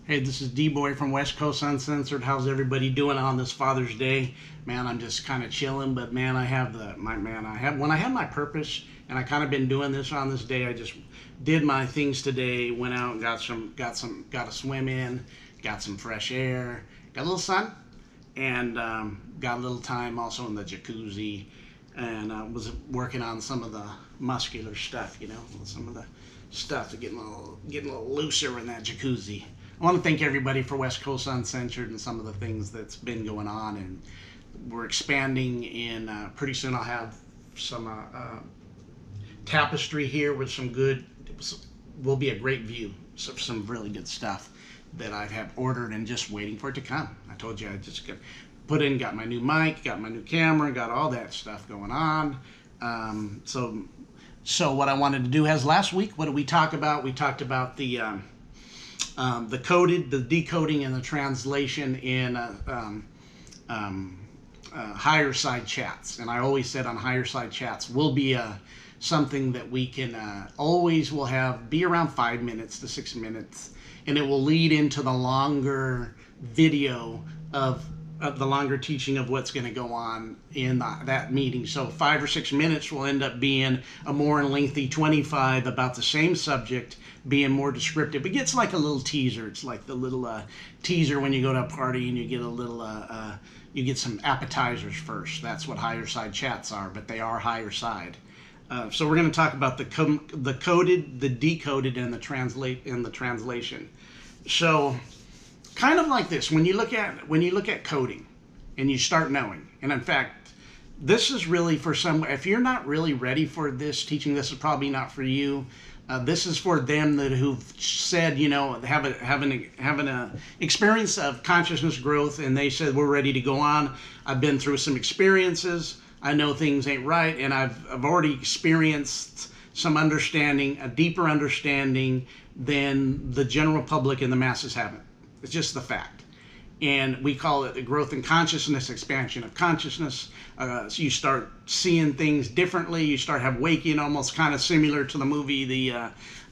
Hey, this is D-Boy from West Coast Uncensored. How's everybody doing on this Father's Day? Man, I'm just kind of chilling, but man, when I have my purpose, and I kind of been doing this on this day. I just did my things today, went out and got a swim in, got some fresh air, got a little sun, and got a little time also in the jacuzzi, and was working on some of the muscular stuff, some of the stuff to getting a little looser in that jacuzzi. I want to thank everybody for West Coast Uncensored and some of the things that's been going on, and we're expanding in pretty soon I'll have some tapestry here with some good, will be a great view, some really good stuff that I have ordered and just waiting for it to come. I told you I just got my new mic, got my new camera, got all that stuff going on. So what I wanted to do is last week, what did we talk about? We talked about the decoding, and the translation in higher side chats. And I always said on higher side chats will be something that we can always will have be around 5 minutes to 6 minutes, and it will lead into the longer video of the longer teaching of what's going to go on in that meeting. So 5 or 6 minutes will end up being a more lengthy 25 about the same subject, being more descriptive. It gets like a little teaser. It's like the little teaser when you go to a party and you get a little, you get some appetizers first. That's what higher side chats are, but they are higher side. So we're going to talk about the coded, the decoded, and the translation. So kind of like this, when you look at coding and you start knowing, and in fact, this is really for some, if you're not really ready for this teaching, this is probably not for you. This is for them who've said, having an experience of consciousness growth, and they said, we're ready to go on. I've been through some experiences. I know things ain't right, and I've already experienced some understanding, a deeper understanding than the general public and the masses haven't. It's just the fact. And we call it the growth in consciousness, expansion of consciousness. So you start seeing things differently. You start waking, almost kind of similar to the movie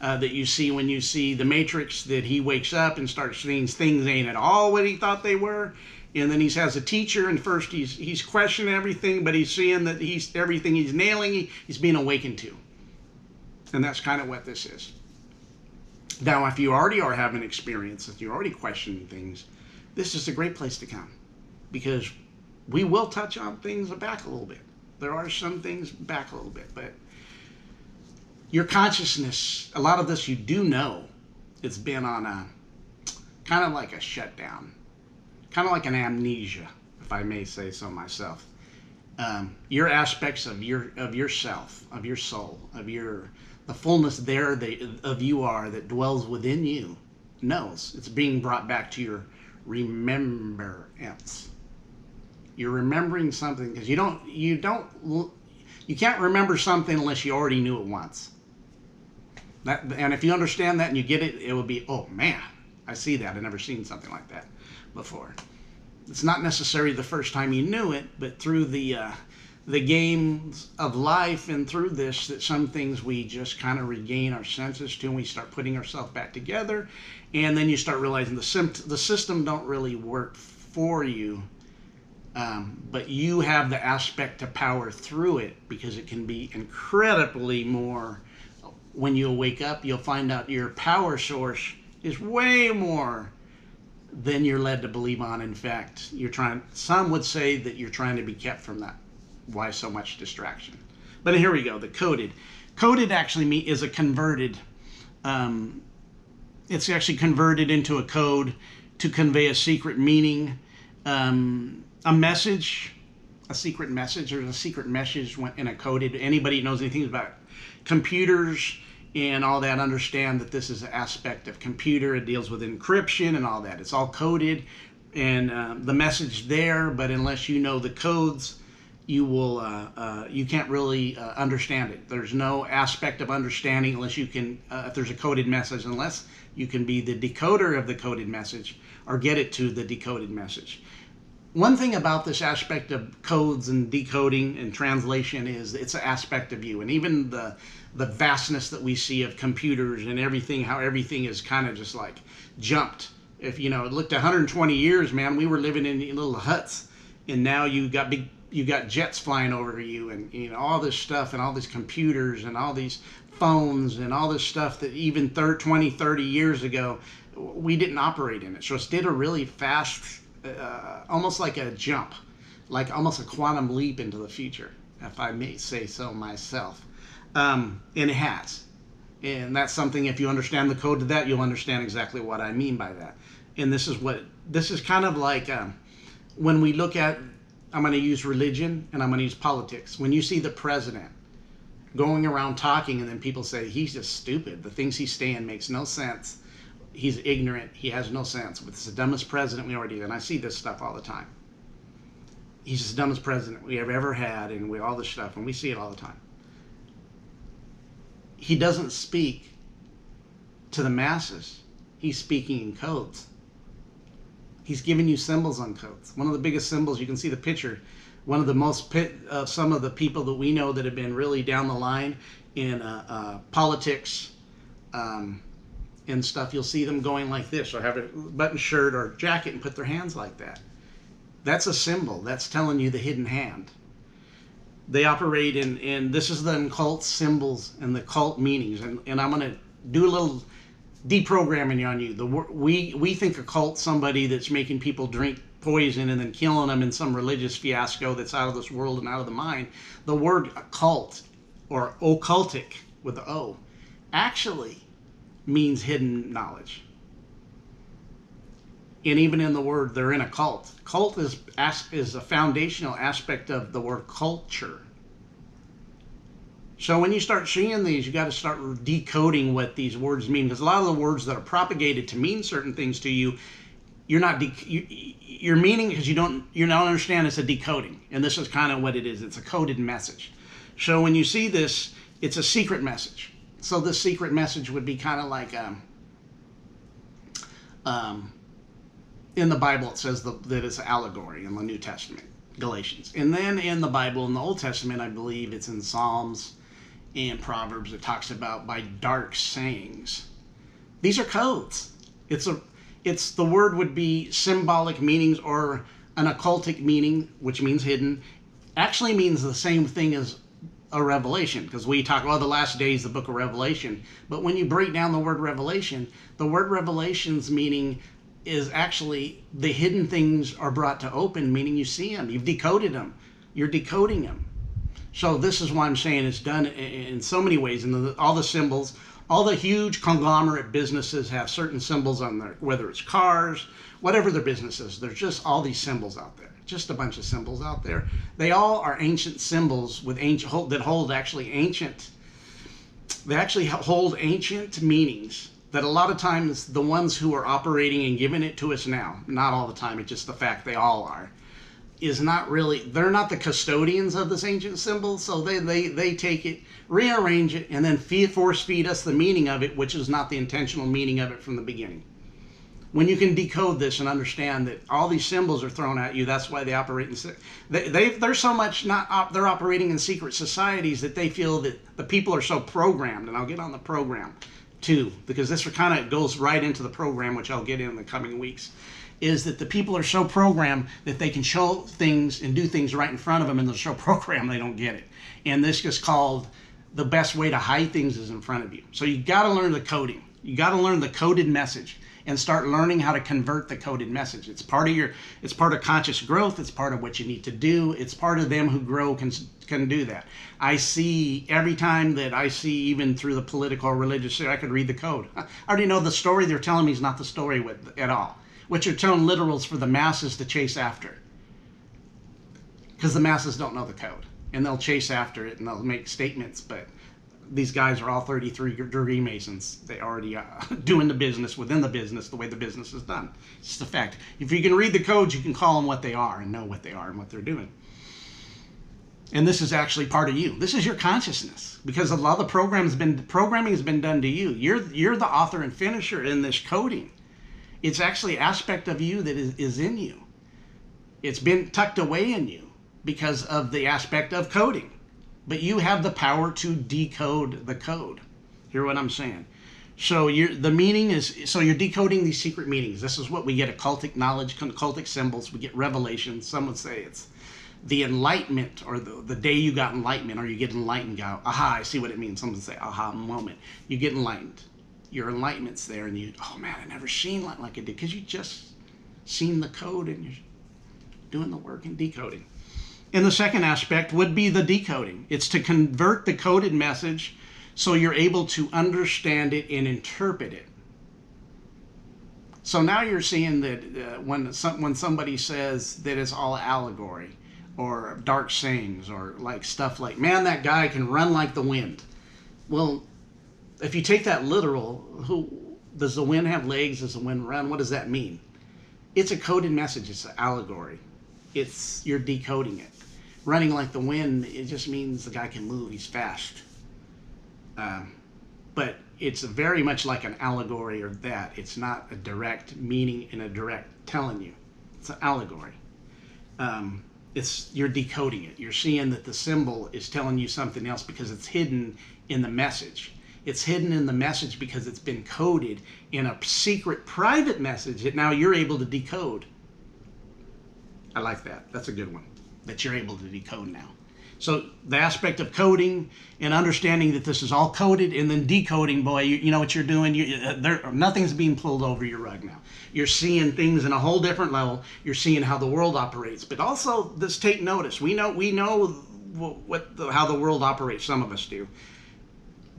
that you see when you see The Matrix, that he wakes up and starts seeing things ain't at all what he thought they were. And then he has a teacher, and first he's questioning everything, but he's seeing that everything he's nailing, he's being awakened to. And that's kind of what this is. Now, if you already are having experience, if you're already questioning things, this is a great place to come, because we will touch on things back a little bit. There are some things back a little bit, but your consciousness, a lot of this you do know, it's been on a kind of like a shutdown, kind of like an amnesia, if I may say so myself. Your aspects of yourself, of your soul, of the fullness of you are that dwells within you knows. It's being brought back to your remembrance. You're remembering something because you can't remember something unless you already knew it once. And if you understand that and you get it, it will be, oh man, I see that. I've never seen something like that before. It's not necessarily the first time you knew it, but through the games of life and through this, that some things we just kind of regain our senses to, and we start putting ourselves back together, and then you start realizing the system don't really work for you, but you have the aspect to power through it, because it can be incredibly more. When you wake up, you'll find out your power source is way more than you're led to believe on. In fact, some would say that you're trying to be kept from that. Why so much distraction? But here we go, the coded. Coded actually is a converted, it's actually converted into a code to convey a secret meaning, a message, a secret message. There's a secret message in a coded. Anybody who knows anything about computers and all that understand that this is an aspect of computer. It deals with encryption and all that. It's all coded, and the message there, but unless you know the codes, you can't really understand it. There's no aspect of understanding unless you can, if there's a coded message, unless you can be the decoder of the coded message or get it to the decoded message. One thing about this aspect of codes and decoding and translation is it's an aspect of you. And even the vastness that we see of computers and everything, how everything is kind of just like jumped If you know, it looked 120 years, man, we were living in little huts, and now you got jets flying over you, and you know all this stuff, and all these computers, and all these phones, and all this stuff that even 20, 30 years ago we didn't operate in it. So it did a really fast, almost like a jump, like almost a quantum leap into the future, if I may say so myself. And it has. And that's something, if you understand the code to that, you'll understand exactly what I mean by that. And this is kind of like when we look at, I'm going to use religion and I'm going to use politics. When you see the president going around talking and then people say, he's just stupid, the things he's saying makes no sense, he's ignorant, he has no sense, it's the dumbest president we already, and I see this stuff all the time. He's just the dumbest president we have ever had, and all this stuff, and we see it all the time. He doesn't speak to the masses. He's speaking in codes. He's giving you symbols on codes. One of the biggest symbols, you can see the picture, one of the most, some of the people that we know that have been really down the line in politics and stuff, you'll see them going like this, or have a button shirt or jacket and put their hands like that. That's a symbol. That's telling you the hidden hand. They operate in this is the occult symbols and the occult meanings. And I'm going to do a little deprogramming on you. We think occult somebody that's making people drink poison and then killing them in some religious fiasco that's out of this world and out of the mind. The word occult, or occultic with the O, actually means hidden knowledge. And even in the word, they're in a cult. Cult is a foundational aspect of the word culture. So when you start seeing these, you got to start decoding what these words mean, because a lot of the words that are propagated to mean certain things to you, you're meaning because you don't understand. It's a decoding, and this is kind of what it is. It's a coded message. So when you see this, it's a secret message. So this secret message would be kind of like in the Bible, it says that it's an allegory in the New Testament, Galatians. And then in the Bible, in the Old Testament, I believe it's in Psalms and Proverbs, it talks about by dark sayings. These are codes. It's the word would be symbolic meanings, or an occultic meaning, which means hidden, actually means the same thing as a revelation, because we talk about the last days, the book of Revelation. But when you break down the word revelation, the word revelation's meaning is actually the hidden things are brought to open, meaning you see them, you've decoded them, you're decoding them. So this is why I'm saying it's done in so many ways. And all the symbols, all the huge conglomerate businesses have certain symbols on there, whether it's cars, whatever their business is, there's just all these symbols out there, just a bunch of symbols out there. They all are ancient symbols with that hold actually ancient, they actually hold ancient meanings that a lot of times the ones who are operating and giving it to us now, not all the time, it's just the fact they all are, is not really, they're not the custodians of this ancient symbol, so they take it, rearrange it, and then force feed us the meaning of it, which is not the intentional meaning of it from the beginning. When you can decode this and understand that all these symbols are thrown at you, that's why they operate in, they're so much they're operating in secret societies that they feel that the people are so programmed, and I'll get on the program too, because this kind of goes right into the program, which I'll get in the coming weeks, is that the people are so programmed that they can show things and do things right in front of them, and they're so programmed they don't get it. And this is called, the best way to hide things is in front of you. So you got to learn the coding. You got to learn the coded message and start learning how to convert the coded message. It's part of conscious growth. It's part of what you need to do. It's part of them who grow can do that. I see every time that I see, even through the political or religious, I could read the code. I already know the story they're telling me is not the story at all. What you're telling literals for the masses to chase after. Because the masses don't know the code. And they'll chase after it and they'll make statements, but these guys are all 33-degree Masons. They already doing the business within the business the way the business is done. It's just a fact. If you can read the codes, you can call them what they are and know what they are and what they're doing. And this is actually part of you. This is your consciousness, because a lot of the programming has been done to you. You're the author and finisher in this coding. It's actually an aspect of you that is in you. It's been tucked away in you because of the aspect of coding. But you have the power to decode the code. Hear what I'm saying? So the meaning is, so you're decoding these secret meanings. This is what we get: occultic knowledge, occultic symbols. We get revelation. Some would say it's the enlightenment, or the day you got enlightenment, or you get enlightened. Go, aha, I see what it means. Some would say aha moment. You get enlightened. Your enlightenment's there, and you, oh man, I never seen like I did, because you just seen the code and you're doing the work and decoding. And the second aspect would be the decoding. It's to convert the coded message so you're able to understand it and interpret it. So now you're seeing that when somebody says that it's all allegory or dark sayings or like stuff like, man, that guy can run like the wind. Well, if you take that literal, does the wind have legs? Does the wind run? What does that mean? It's a coded message. It's an allegory. You're decoding it. Running like the wind, it just means the guy can move. He's fast. But it's very much like an allegory or that. It's not a direct meaning and a direct telling you. It's an allegory. You're decoding it. You're seeing that the symbol is telling you something else because it's hidden in the message. It's hidden in the message because it's been coded in a secret private message that now you're able to decode. I like that. That's a good one, that you're able to decode now. So the aspect of coding and understanding that this is all coded, and then decoding, boy, you know what you're doing. Nothing's being pulled over your rug now. You're seeing things in a whole different level. You're seeing how the world operates. But also, this, take notice. We know how the world operates. Some of us do.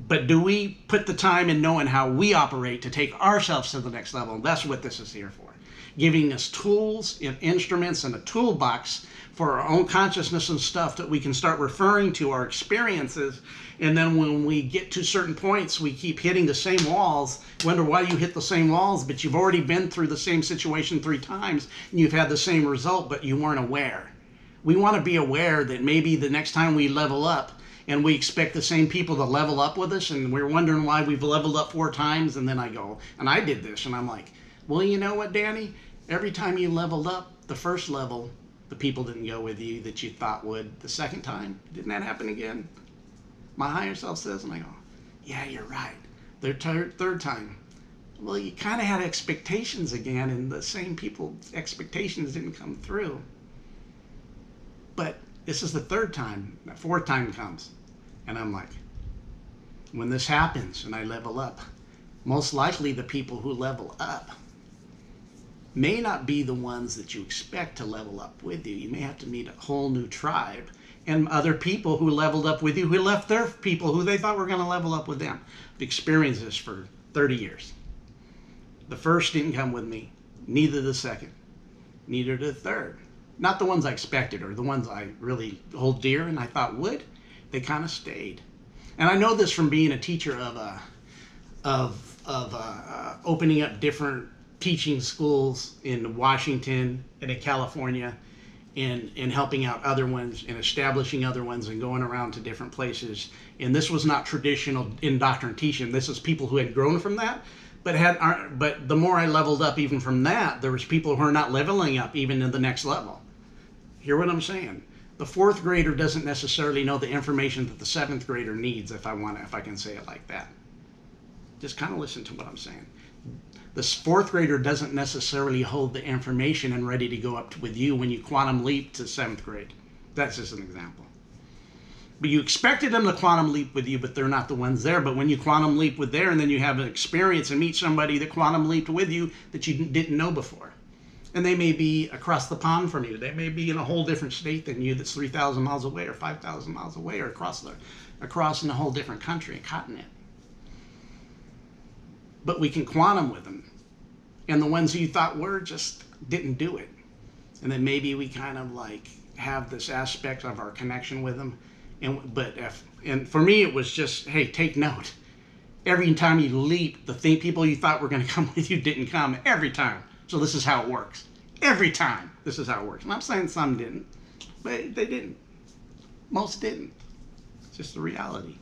But do we put the time in knowing how we operate to take ourselves to the next level? That's what this is here for. Giving us tools and instruments and a toolbox for our own consciousness and stuff that we can start referring to our experiences. And then when we get to certain points, we keep hitting the same walls, wonder why you hit the same walls, but you've already been through the same situation 3 times and you've had the same result, but you weren't aware. We want to be aware that maybe the next time we level up, and we expect the same people to level up with us, and we're wondering why we've leveled up 4 times, and then I go, and I did this, and I'm like, well, you know what, Danny? Every time you leveled up, the first level, the people didn't go with you that you thought would. The second time, didn't that happen again? My higher self says, and I go, yeah, you're right. The third time, well, you kind of had expectations again, and the same people's expectations didn't come through. But this is the 3rd time. The 4th time comes. And I'm like, when this happens and I level up, most likely the people who level up may not be the ones that you expect to level up with you. You may have to meet a whole new tribe and other people who leveled up with you, who left their people who they thought were going to level up with them. I've experienced this for 30 years. The first didn't come with me, neither the second, neither the third. Not the ones I expected or the ones I really hold dear and I thought would. They kind of stayed. And I know this from being a teacher of opening up different teaching schools in Washington and in California, and helping out other ones and establishing other ones and going around to different places. And this was not traditional in doctrine teaching. This is people who had grown from that, but the more I leveled up even from that, there was people who are not leveling up even in the next level. Hear what I'm saying? The 4th grader doesn't necessarily know the information that the 7th grader needs, if I can say it like that. Just kind of listen to what I'm saying. The 4th grader doesn't necessarily hold the information and ready to go up with you when you quantum leap to 7th grade. That's just an example. But you expected them to quantum leap with you, but they're not the ones there. But when you quantum leap with there, and then you have an experience and meet somebody that quantum leaped with you that you didn't know before. And they may be across the pond from you. They may be in a whole different state than you that's 3,000 miles away or 5,000 miles away, or across in a whole different country, a continent. But we can quantum with them. And the ones who you thought were just didn't do it. And then maybe we kind of like have this aspect of our connection with them. And for me, it was just, hey, take note. Every time you leap, the people you thought were going to come with you didn't come. Every time. So this is how it works. Every time, this is how it works. And I'm saying some didn't, but they didn't. Most didn't. It's just the reality.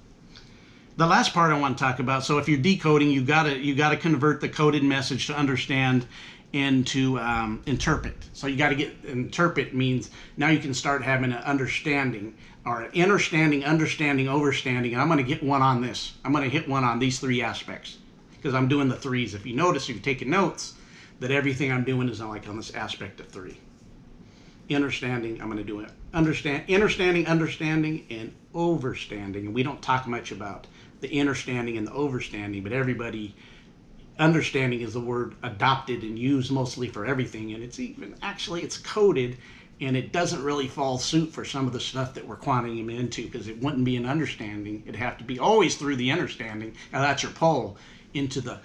The last part I want to talk about. So if you're decoding, you gotta convert the coded message to understand and to interpret. So you got to interpret means now you can start having an understanding, or an understanding, overstanding. And I'm going to get one on this. I'm going to hit one on these 3 aspects. because I'm doing the threes. If you notice, if you're taking notes, that everything I'm doing is like on this aspect of three. Understanding, I'm going to do it. Understanding, and overstanding. And we don't talk much about the understanding and the overstanding, but everybody, understanding is the word adopted and used mostly for everything. And it's even, actually, it's coded, and it doesn't really fall suit for some of the stuff that we're quanting him into, because it wouldn't be an understanding. It'd have to be always through the understanding. Now that's your pull into the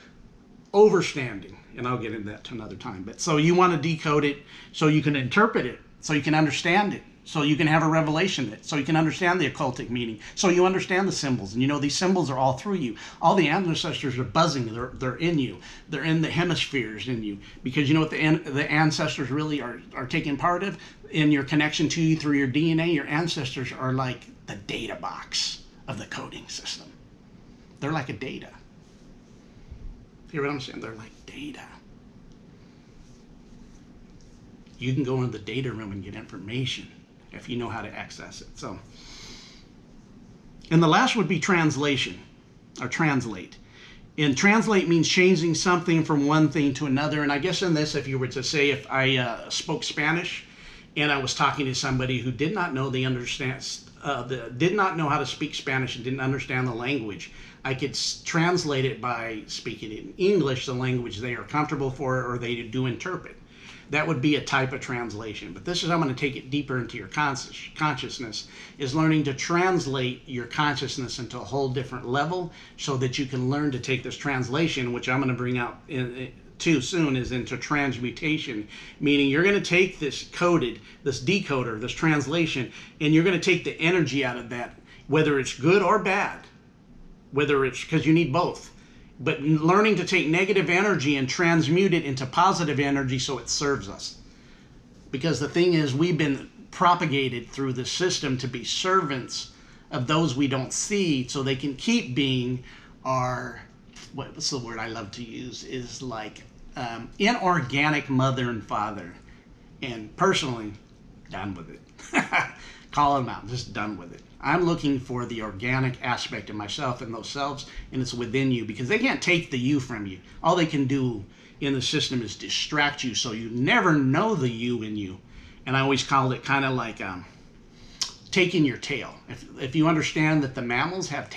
overstanding. And I'll get into that to another time. But so you want to decode it so you can interpret it, so you can understand it, so you can have a revelation, so you can understand the occultic meaning, so you understand the symbols. And you know, these symbols are all through you. All the ancestors are buzzing. They're in you. They're in the hemispheres in you. Because you know what the ancestors really are taking part of? In your connection to you through your DNA, your ancestors are like the data box of the coding system. They're like a data. Hear what I'm saying? They're like data. You can go into the data room and get information if you know how to access it. So, and the last would be translation, or translate. And translate means changing something from one thing to another. And I guess in this, if you were to say, if I spoke Spanish and I was talking to somebody who did not know did not know how to speak Spanish and didn't understand the language, I could translate it by speaking in English, the language they are comfortable for or they do interpret. That would be a type of translation. But this is, I'm going to take it deeper into your consciousness, is learning to translate your consciousness into a whole different level so that you can learn to take this translation, which I'm going to bring out too soon, is into transmutation, meaning you're going to take this coded, this decoder, this translation, and you're going to take the energy out of that, whether it's good or bad, whether it's, because you need both. But learning to take negative energy and transmute it into positive energy so it serves us. Because the thing is, we've been propagated through the system to be servants of those we don't see, so they can keep being our, what's the word I love to use, is like inorganic mother and father. And personally, done with it. Call them out, just done with it. I'm looking for the organic aspect of myself and those selves, and it's within you, because they can't take the you from you. All they can do in the system is distract you, so you never know the you in you. And I always call it kind of like taking your tail. If you understand that the mammals have